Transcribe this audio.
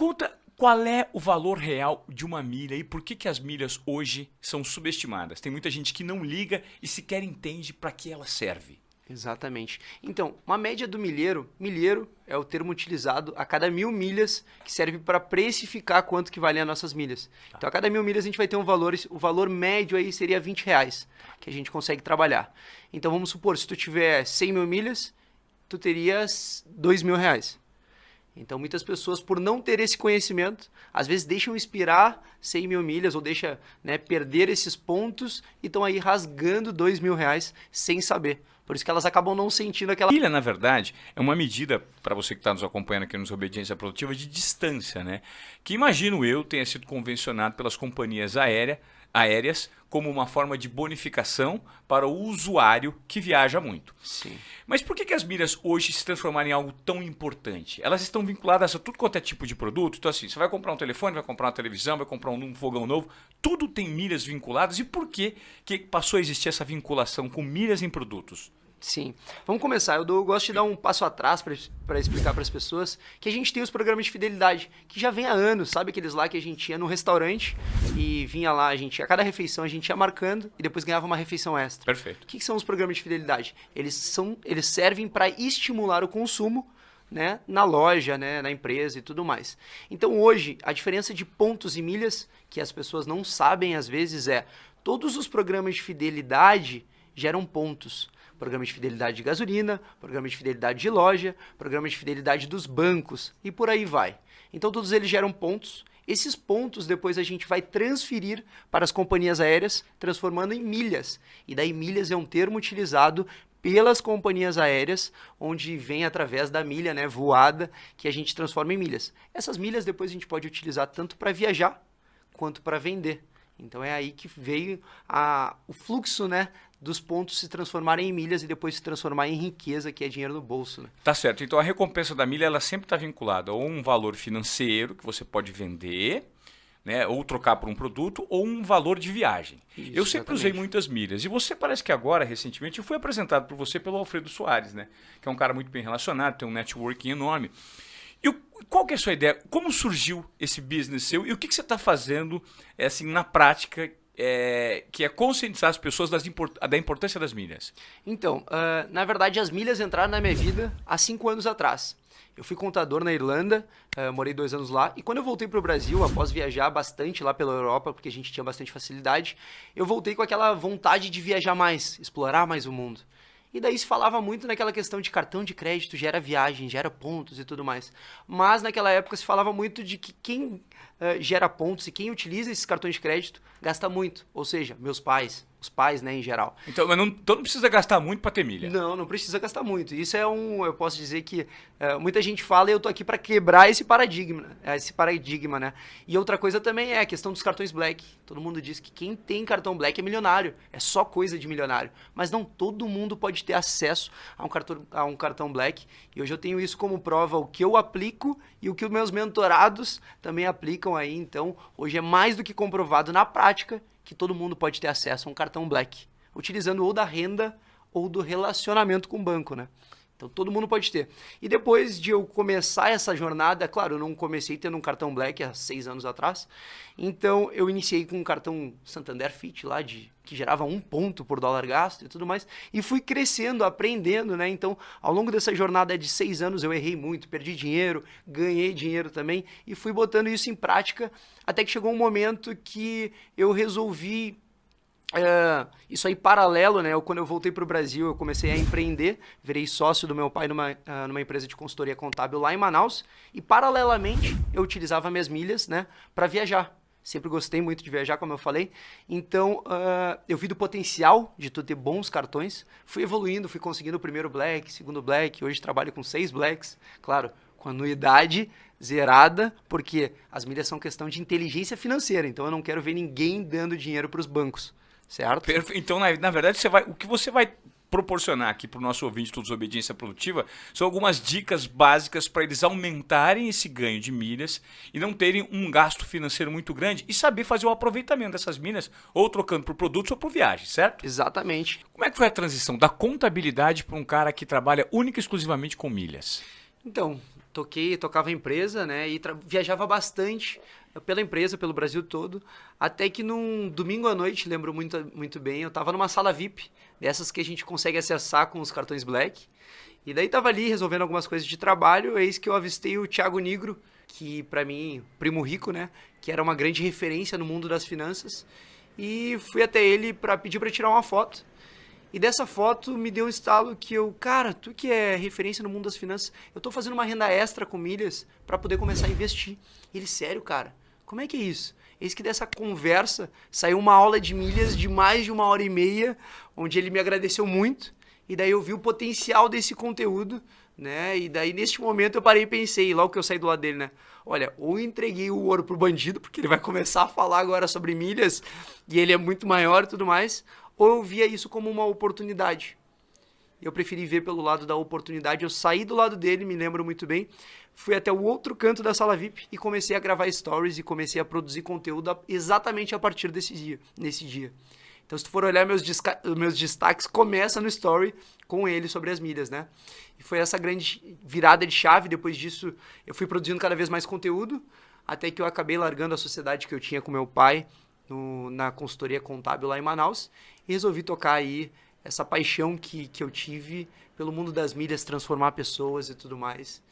conta qual é o valor real de uma milha e por que as milhas hoje são subestimadas. Tem muita gente que não liga e sequer entende para que ela serve. Exatamente. Então, uma média do milheiro é o termo utilizado a cada 1.000 milhas, que serve para precificar quanto que valem as nossas milhas. Tá. Então, a cada 1.000 milhas a gente vai ter um valor, o valor médio aí seria R$20, que a gente consegue trabalhar. Então, vamos supor, se tu tiver 100.000 milhas, tu terias R$2.000. Então, muitas pessoas, por não ter esse conhecimento, às vezes deixam expirar 100.000 milhas ou deixam, né, perder esses pontos e estão aí rasgando R$2.000 sem saber. Por isso que elas acabam não sentindo aquela... Milha, na verdade, é uma medida, para você que está nos acompanhando aqui nos Obediência Produtiva, de distância, né? Que imagino eu tenha sido convencionado pelas companhias aéreas como uma forma de bonificação para o usuário que viaja muito. Sim. Mas por que as milhas hoje se transformaram em algo tão importante? Elas estão vinculadas a tudo quanto é tipo de produto. Então assim, você vai comprar um telefone, vai comprar uma televisão, vai comprar um fogão novo, tudo tem milhas vinculadas. E por que passou a existir essa vinculação com milhas em produtos? Sim. Vamos começar. Eu gosto de dar um passo atrás para explicar para as pessoas que a gente tem os programas de fidelidade, que já vem há anos, sabe aqueles lá que a gente ia no restaurante e vinha lá, a cada refeição a gente ia marcando e depois ganhava uma refeição extra. Perfeito. O que são os programas de fidelidade? Eles servem para estimular o consumo, né, na loja, né, na empresa e tudo mais. Então hoje, a diferença de pontos e milhas, que as pessoas não sabem às vezes, todos os programas de fidelidade geram pontos. Programa de fidelidade de gasolina, programa de fidelidade de loja, programa de fidelidade dos bancos e por aí vai. Então todos eles geram pontos. Esses pontos depois a gente vai transferir para as companhias aéreas, transformando em milhas. E daí milhas é um termo utilizado pelas companhias aéreas, onde vem através da milha, né, voada, que a gente transforma em milhas. Essas milhas depois a gente pode utilizar tanto para viajar quanto para vender. Então é aí que veio o fluxo, né, dos pontos se transformarem em milhas e depois se transformar em riqueza, que é dinheiro no bolso. Né? Tá certo. Então a recompensa da milha ela sempre está vinculada a um valor financeiro que você pode vender, né, ou trocar por um produto, ou um valor de viagem. Isso, eu sempre usei exatamente. muitas milhas. E você parece que agora, recentemente, eu fui apresentado por você pelo Alfredo Soares, né, que é um cara muito bem relacionado, tem um networking enorme. E qual que é a sua ideia? Como surgiu esse business seu? E o que você está fazendo assim, na prática, que é conscientizar as pessoas da importância das milhas? Então, na verdade, as milhas entraram na minha vida há 5 anos atrás. Eu fui contador na Irlanda, morei 2 anos lá, e quando eu voltei para o Brasil, após viajar bastante lá pela Europa, porque a gente tinha bastante facilidade, eu voltei com aquela vontade de viajar mais, explorar mais o mundo. E daí se falava muito naquela questão de cartão de crédito gera viagem, gera pontos e tudo mais. Mas naquela época se falava muito de que quem gera pontos e quem utiliza esses cartões de crédito gasta muito. Ou seja, meus pais, os pais, né, em geral. Então, mas não precisa gastar muito para ter milha. Não precisa gastar muito. Isso eu posso dizer que muita gente fala e eu tô aqui para quebrar esse paradigma, né? E outra coisa também é a questão dos cartões Black. Todo mundo diz que quem tem cartão Black é milionário. É só coisa de milionário. Mas não todo mundo pode ter acesso a um cartão Black. E hoje eu tenho isso como prova, o que eu aplico e o que os meus mentorados também aplicam aí. Então, hoje é mais do que comprovado na prática que todo mundo pode ter acesso a um cartão Black, utilizando ou da renda ou do relacionamento com o banco, né? Então todo mundo pode ter. E depois de eu começar essa jornada, claro, eu não comecei tendo um cartão Black há 6 anos atrás, então eu iniciei com um cartão Santander Fit lá, que gerava 1 ponto por dólar gasto e tudo mais, e fui crescendo, aprendendo, né? Então ao longo dessa jornada de 6 anos eu errei muito, perdi dinheiro, ganhei dinheiro também, e fui botando isso em prática, até que chegou um momento que eu resolvi isso aí paralelo, né? Quando eu voltei para o Brasil, eu comecei a empreender, virei sócio do meu pai numa empresa de consultoria contábil lá em Manaus, e paralelamente eu utilizava minhas milhas, né, para viajar. Sempre gostei muito de viajar, como eu falei. Então, eu vi do potencial de tu ter bons cartões, fui evoluindo, fui conseguindo o primeiro Black, segundo Black, hoje trabalho com 6 Blacks, claro, com anuidade zerada, porque as milhas são questão de inteligência financeira, então eu não quero ver ninguém dando dinheiro para os bancos. Certo? Então, na verdade, o que você vai proporcionar aqui para o nosso ouvinte de Obediência Produtiva são algumas dicas básicas para eles aumentarem esse ganho de milhas e não terem um gasto financeiro muito grande e saber fazer o aproveitamento dessas milhas ou trocando por produtos ou por viagem, certo? Exatamente. Como é que foi a transição da contabilidade para um cara que trabalha única e exclusivamente com milhas? Então, tocava a empresa, né? E viajava bastante pela empresa, pelo Brasil todo. Até que num domingo à noite, lembro muito bem, eu tava numa sala VIP, dessas que a gente consegue acessar com os cartões Black. E daí tava ali resolvendo algumas coisas de trabalho, eis que eu avistei o Thiago Nigro, que pra mim, primo rico, né? Que era uma grande referência no mundo das finanças. E fui até ele pra pedir pra tirar uma foto. E dessa foto me deu um estalo que cara, tu que é referência no mundo das finanças, eu tô fazendo uma renda extra com milhas pra poder começar a investir. Ele, sério, cara? Como é que é isso? Eis que dessa conversa saiu uma aula de milhas de mais de 1h30, onde ele me agradeceu muito. E daí eu vi o potencial desse conteúdo, né? E daí neste momento eu parei e pensei, logo que eu saí do lado dele, né? Olha, ou eu entreguei o ouro pro bandido, porque ele vai começar a falar agora sobre milhas, e ele é muito maior e tudo mais, ou eu via isso como uma oportunidade. Eu preferi ver pelo lado da oportunidade, eu saí do lado dele, me lembro muito bem, fui até o outro canto da sala VIP e comecei a gravar stories e comecei a produzir conteúdo exatamente a partir nesse dia. Então, se tu for olhar meus destaques, começa no story com ele sobre as milhas, né? E foi essa grande virada de chave. Depois disso, eu fui produzindo cada vez mais conteúdo, até que eu acabei largando a sociedade que eu tinha com meu pai na consultoria contábil lá em Manaus e resolvi tocar aí essa paixão que eu tive pelo mundo das milhas, transformar pessoas e tudo mais.